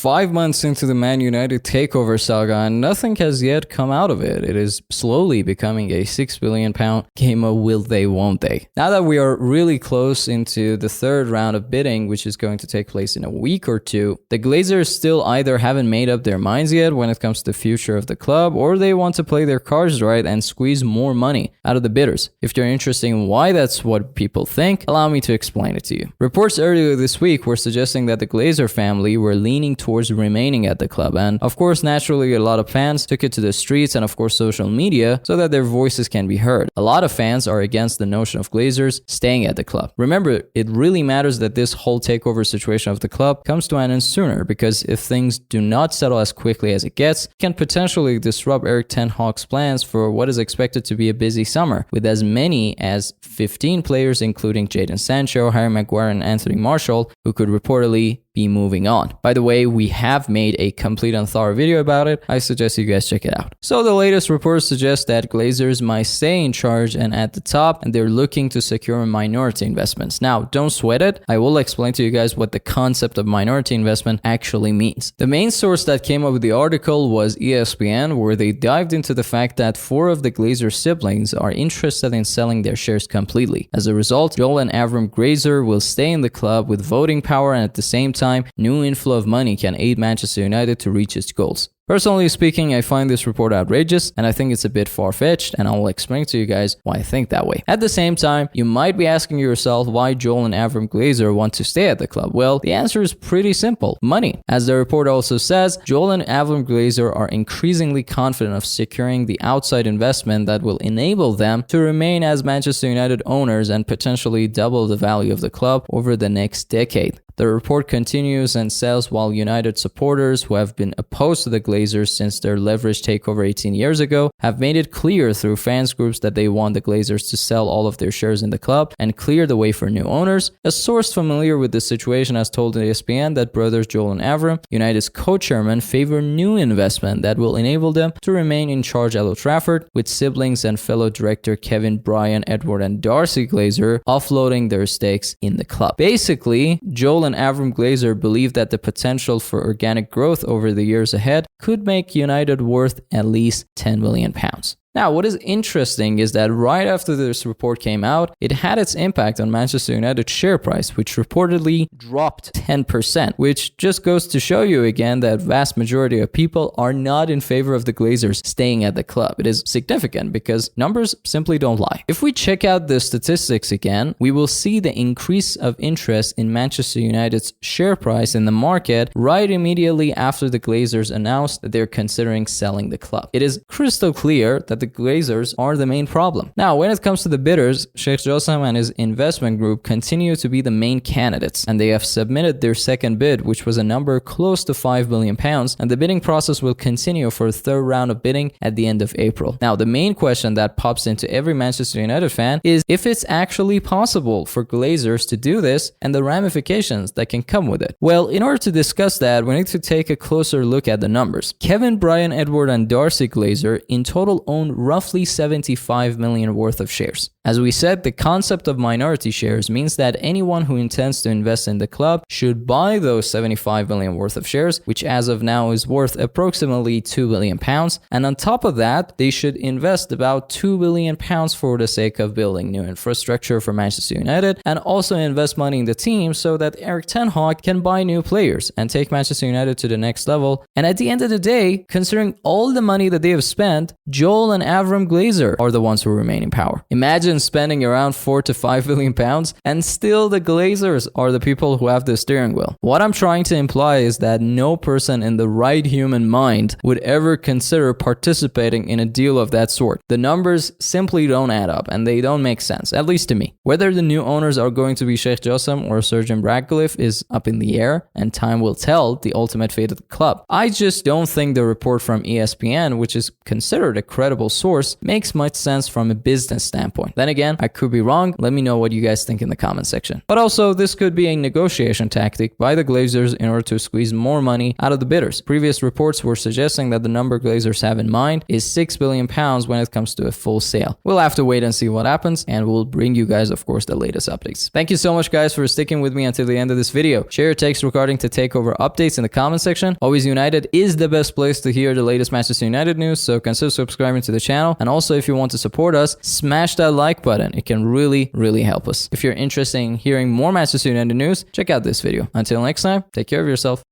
5 months into the Man United takeover saga and nothing has yet come out of it. It is slowly becoming a £6 billion game of will they, won't they. Now that we are really close into the third round of bidding, which is going to take place in a week or two, the Glazers still either haven't made up their minds yet when it comes to the future of the club, or they want to play their cards right and squeeze more money out of the bidders. If you're interested in why that's what people think, allow me to explain it to you. Reports earlier this week were suggesting that the Glazer family were leaning towards remaining at the club, and of course naturally a lot of fans took it to the streets and of course social media so that their voices can be heard. A lot of fans are against the notion of Glazers staying at the club. Remember, it really matters that this whole takeover situation of the club comes to an end sooner, because if things do not settle as quickly as it gets, it can potentially disrupt Erik ten Hag's plans for what is expected to be a busy summer, with as many as 15 players including Jadon Sancho, Harry Maguire and Anthony Martial who could reportedly be moving on. By the way, we have made a complete and thorough video about it. I suggest you guys check it out. So the latest reports suggest that Glazers might stay in charge and at the top, and they're looking to secure minority investments. Now, don't sweat it. I will explain to you guys what the concept of minority investment actually means. The main source that came up with the article was ESPN, where they dived into the fact that 4 of the Glazer siblings are interested in selling their shares completely. As a result, Joel and Avram Glazer will stay in the club with voting power, and at the same time, new inflow of money can aid Manchester United to reach its goals. Personally speaking, I find this report outrageous and I think it's a bit far-fetched, and I will explain to you guys why I think that way. At the same time, you might be asking yourself why Joel and Avram Glazer want to stay at the club. Well, the answer is pretty simple: money. As the report also says, Joel and Avram Glazer are increasingly confident of securing the outside investment that will enable them to remain as Manchester United owners and potentially double the value of the club over the next decade. The report continues and says while United supporters who have been opposed to the Glazers since their leveraged takeover 18 years ago have made it clear through fans groups that they want the Glazers to sell all of their shares in the club and clear the way for new owners, a source familiar with the situation has told ESPN that brothers Joel and Avram, United's co-chairman, favor new investment that will enable them to remain in charge at Old Trafford, with siblings and fellow director Kevin, Brian, Edward and Darcy Glazer offloading their stakes in the club. Basically, Joel and Avram Glazer believe that the potential for organic growth over the years ahead could make United worth at least £10 million. Now, what is interesting is that right after this report came out, it had its impact on Manchester United's share price, which reportedly dropped 10%, which just goes to show you again that vast majority of people are not in favor of the Glazers staying at the club. It is significant because numbers simply don't lie. If we check out the statistics again, we will see the increase of interest in Manchester United's share price in the market right immediately after the Glazers announced that they're considering selling the club. It is crystal clear that the Glazers are the main problem. Now, when it comes to the bidders, Sheikh Jossam and his investment group continue to be the main candidates, and they have submitted their second bid, which was a number close to £5 billion, and the bidding process will continue for a third round of bidding at the end of April. Now, the main question that pops into every Manchester United fan is if it's actually possible for Glazers to do this and the ramifications that can come with it. Well, in order to discuss that, we need to take a closer look at the numbers. Kevin, Brian, Edward, and Darcy Glazer in total own roughly 75 million worth of shares. As we said, the concept of minority shares means that anyone who intends to invest in the club should buy those 75 million worth of shares, which as of now is worth approximately £2 billion. And on top of that, they should invest about £2 billion for the sake of building new infrastructure for Manchester United, and also invest money in the team so that Erik ten Hag can buy new players and take Manchester United to the next level. And at the end of the day, considering all the money that they have spent, Joel and Avram Glazer are the ones who remain in power. Imagine spending around £4 to £5 billion and still the Glazers are the people who have the steering wheel. What I'm trying to imply is that no person in the right human mind would ever consider participating in a deal of that sort. The numbers simply don't add up and they don't make sense, at least to me. Whether the new owners are going to be Sheikh Jossam or Sir Jim Ratcliffe is up in the air, and time will tell the ultimate fate of the club. I just don't think the report from ESPN, which is considered a credible source, makes much sense from a business standpoint. Then again, I could be wrong. Let me know what you guys think in the comment section. But also, this could be a negotiation tactic by the Glazers in order to squeeze more money out of the bidders. Previous reports were suggesting that the number Glazers have in mind is £6 billion when it comes to a full sale. We'll have to wait and see what happens, and we'll bring you guys, of course, the latest updates. Thank you so much, guys, for sticking with me until the end of this video. Share your takes regarding the Takeover updates in the comment section. Always United is the best place to hear the latest Manchester United news, so consider subscribing to the channel. And also, if you want to support us, smash that like button. It can really, really help us. If you're interested in hearing more Manchester United news, check out this video. Until next time, take care of yourself.